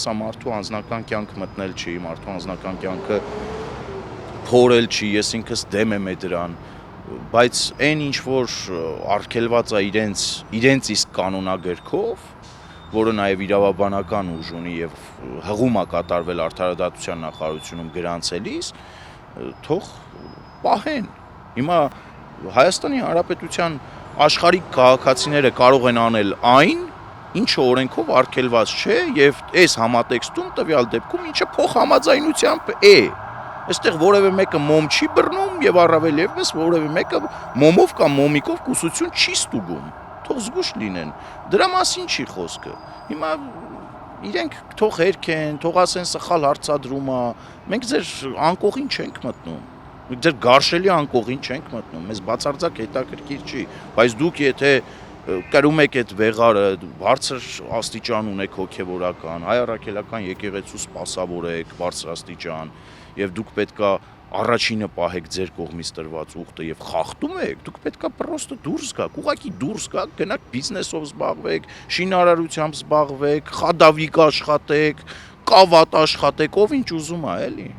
սա մարդու անձնական կյանք մտնել չի, մարդու անձնական կյանքը փորել չի, ես ինքս դեմ եմ դրան, բայց այն ինչ որ արգելված է իրենց իսկ կանոնագրքով, որը նաև իրավաբանական ուժ ունի եւ հղում է կատարվել արդարադատության նախարարությունում գրանցելիս, թող պահեն։ Հիմա Հայաստանի Հանրապետության աշխարհիկ քաղաքացիները կարող են անել այն, ինչը օրենքով արգելված չէ եւ այս համատեքստում տվյալ դեպքում ինչը փոխհամաձայնությամբ է։ Այստեղ որևէ մեկը մոմ չի բռնում եւ առավել եւս որևէ մեկը մոմով կամ մոմիկով կուսություն չի ստուգում։ Թող զգուշ լինեն։ Դրա մասին չի խոսքը։ Հիմա իրենք թող հերքեն, թող ասեն սխալ հարցադրում է։ Մենք ձեր անկողին չենք մտնում։ Մենք ձեր գարշելի անկողին չենք մտնում։ Մեզ բացարձակ հետաքրքիր չի, բայց դուք եթե կրում եք այդ վեղարը, բարձր աստիճան ունեք հոգեվորական, հայ առաքելական եկեղեցու սպասավոր եք, բարձր աստիճան, եւ դուք պետքա առաջինը պահեք ձեր կողմից տրված ուխտը եւ խախտում եք, դուք պետքա պրոստը դուրս գաք, ուղղակի դուրս գաք, գնաք բիզնեսով զբաղվեք, շինարարությամբ զբաղվեք, խադավիկ աշխատեք, կավատ աշխատեք, ով ինչ ուզում է, էլի։